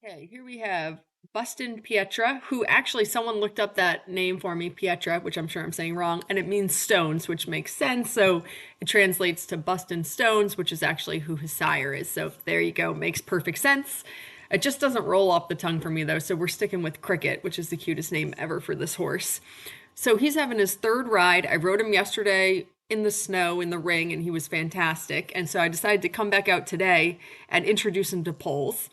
Okay, here we have Bustin Pietre, who actually someone looked up that name for me, Pietra, which I'm sure I'm saying wrong, and it means stones, which makes sense. So it translates to Bustin Stones, which is actually who his sire is. So there you go, makes perfect sense. It just doesn't roll off the tongue for me though, so we're sticking with Cricket, which is the cutest name ever for this horse. So he's having his third ride. I rode him yesterday in the snow in the ring and he was fantastic. And so I decided to come back out today and introduce him to poles.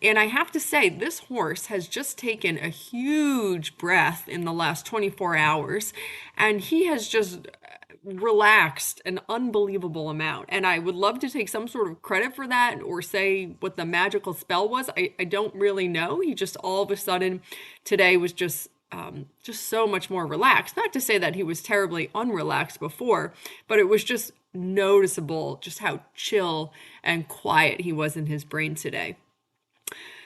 And I have to say, this horse has just taken a huge breath in the last 24 hours, and he has just relaxed an unbelievable amount. And I would love to take some sort of credit for that or say what the magical spell was. I don't really know. He just all of a sudden today was just so much more relaxed. Not to say that he was terribly unrelaxed before, but it was just noticeable just how chill and quiet he was in his brain today.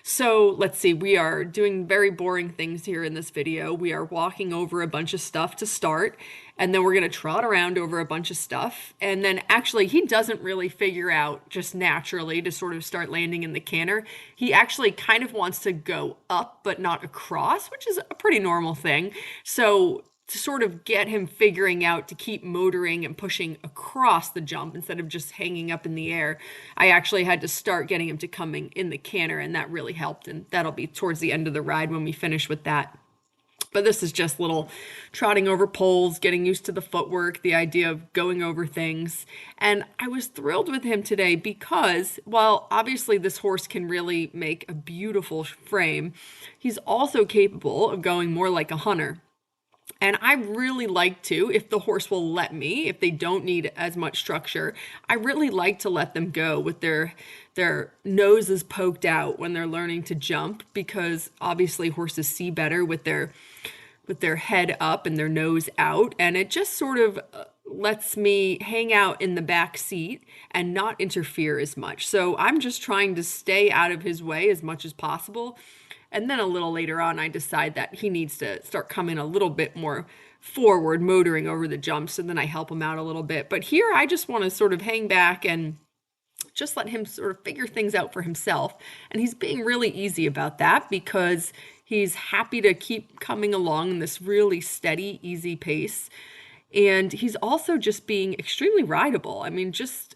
So let's see, we are doing very boring things here in this video. We are walking over a bunch of stuff to start, and then we're going to trot around over a bunch of stuff. And then actually, he doesn't really figure out just naturally to sort of start landing in the canter. He actually kind of wants to go up, but not across, which is a pretty normal thing. So to sort of get him figuring out to keep motoring and pushing across the jump instead of just hanging up in the air, I actually had to start getting him to coming in the canter, and that really helped. And that'll be towards the end of the ride when we finish with that. But this is just little trotting over poles, getting used to the footwork, the idea of going over things. And I was thrilled with him today because, while obviously this horse can really make a beautiful frame, he's also capable of going more like a hunter. And I really like to, if the horse will let me, if they don't need as much structure, I really like to let them go with their noses poked out when they're learning to jump, because obviously horses see better with their head up and their nose out, and it just sort of lets me hang out in the back seat and not interfere as much. So I'm just trying to stay out of his way as much as possible. And then a little later on, I decide that he needs to start coming a little bit more forward, motoring over the jumps, and then I help him out a little bit. But here, I just want to sort of hang back and just let him sort of figure things out for himself. And he's being really easy about that because he's happy to keep coming along in this really steady, easy pace. And he's also just being extremely rideable. I mean, just,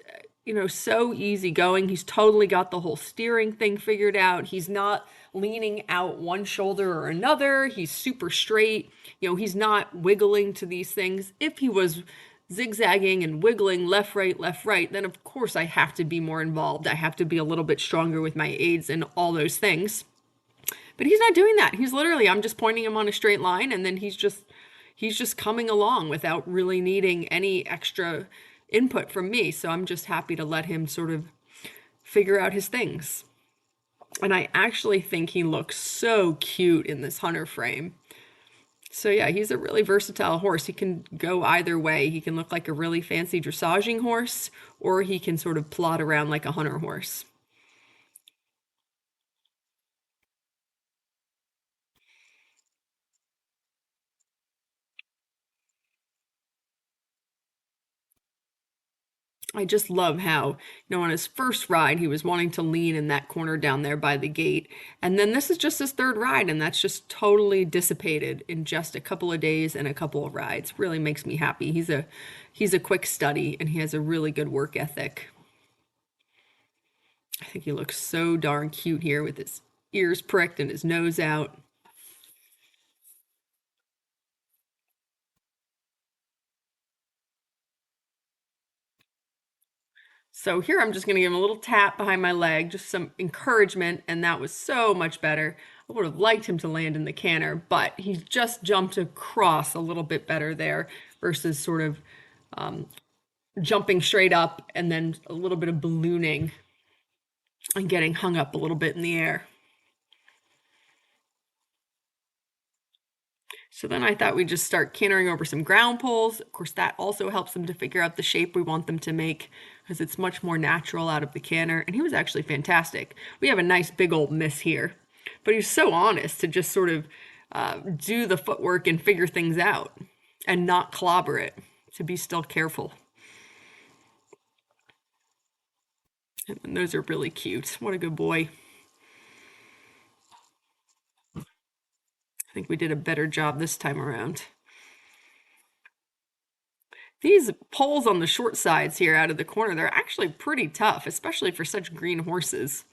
so easy going. He's totally got the whole steering thing figured out. He's not leaning out one shoulder or another. He's super straight. He's not wiggling to these things. If he was zigzagging and wiggling left, right, then of course I have to be more involved. I have to be a little bit stronger with my aids and all those things. But he's not doing that. He's literally, I'm just pointing him on a straight line, and then he's just coming along without really needing any extra input from me. So I'm just happy to let him sort of figure out his things. And I actually think he looks so cute in this hunter frame. So yeah, he's a really versatile horse. He can go either way. He can look like a really fancy dressaging horse, or he can sort of plod around like a hunter horse. I just love how, on his first ride, he was wanting to lean in that corner down there by the gate. And then this is just his third ride, and that's just totally dissipated in just a couple of days and a couple of rides. Really makes me happy. He's a quick study and he has a really good work ethic. I think he looks so darn cute here with his ears pricked and his nose out. So here I'm just going to give him a little tap behind my leg, just some encouragement, and that was so much better. I would have liked him to land in the canter, but he just jumped across a little bit better there versus sort of jumping straight up and then a little bit of ballooning and getting hung up a little bit in the air. So then I thought we'd just start cantering over some ground poles. Of course, that also helps them to figure out the shape we want them to make because it's much more natural out of the canter. And he was actually fantastic. We have a nice big old miss here, but he was so honest to just sort of do the footwork and figure things out and not clobber it, to be still careful. And those are really cute. What a good boy. think we did a better job this time around. These poles on the short sides here out of the corner, they're actually pretty tough, especially for such green horses.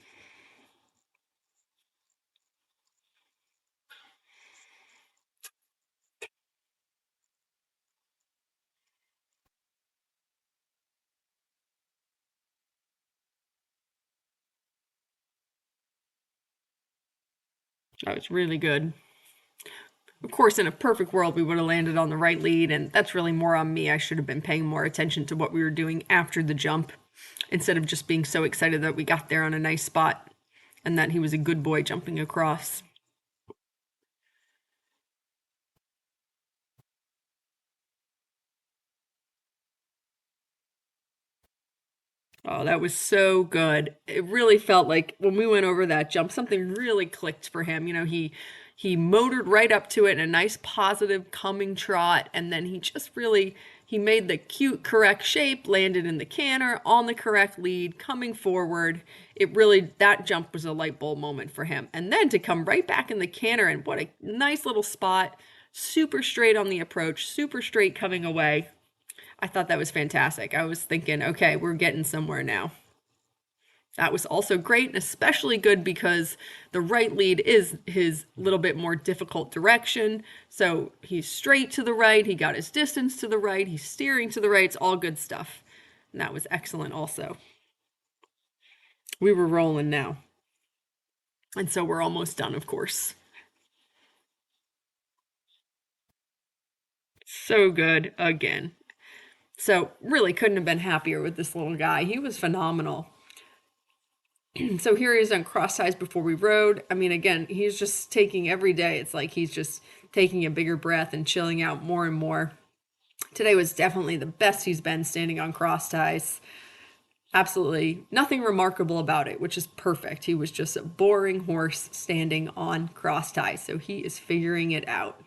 That was really good. Of course, in a perfect world, we would have landed on the right lead, and that's really more on me. I should have been paying more attention to what we were doing after the jump instead of just being so excited that we got there on a nice spot and that he was a good boy jumping across. Oh, that was so good. It really felt like when we went over that jump, something really clicked for him. He motored right up to it in a nice positive coming trot, and then he just really he made the cute correct shape, landed in the canter on the correct lead, coming forward. It really that jump was a light bulb moment for him. And then to come right back in the canter and what a nice little spot, super straight on the approach, super straight coming away. I thought that was fantastic. I was thinking, okay, we're getting somewhere now. That was also great, and especially good because the right lead is his little bit more difficult direction. So he's straight to the right, he got his distance to the right, he's steering to the right. It's all good stuff. And that was excellent also. We were rolling now. And so we're almost done, of course. So good again. So really couldn't have been happier with this little guy. He was phenomenal. So here he is on cross ties before we rode. I mean, again, he's just taking every day. It's like he's just taking a bigger breath and chilling out more and more. Today was definitely the best he's been standing on cross ties. Absolutely nothing remarkable about it, which is perfect. He was just a boring horse standing on cross ties. So he is figuring it out.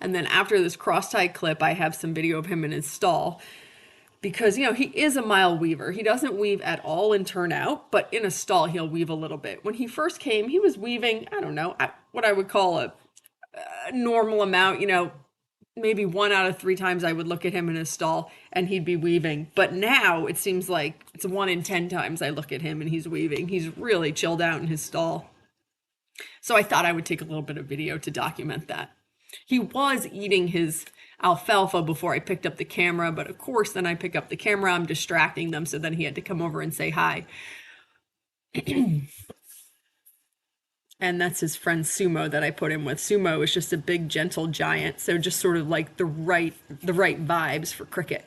And then after this cross tie clip, I have some video of him in his stall because he is a mile weaver. He doesn't weave at all in turnout, but in a stall he'll weave a little bit. When he first came, he was weaving, I don't know, what I would call a normal amount, maybe 1 out of 3 times I would look at him in his stall and he'd be weaving. But now it seems like it's 1 in 10 times I look at him and he's weaving. He's really chilled out in his stall. So I thought I would take a little bit of video to document that. He was eating his alfalfa before I picked up the camera, but of course, then I pick up the camera, I'm distracting them, so then he had to come over and say hi. And that's his friend Sumo that I put him with. Sumo is just a big, gentle giant, so just sort of like the right vibes for cricket.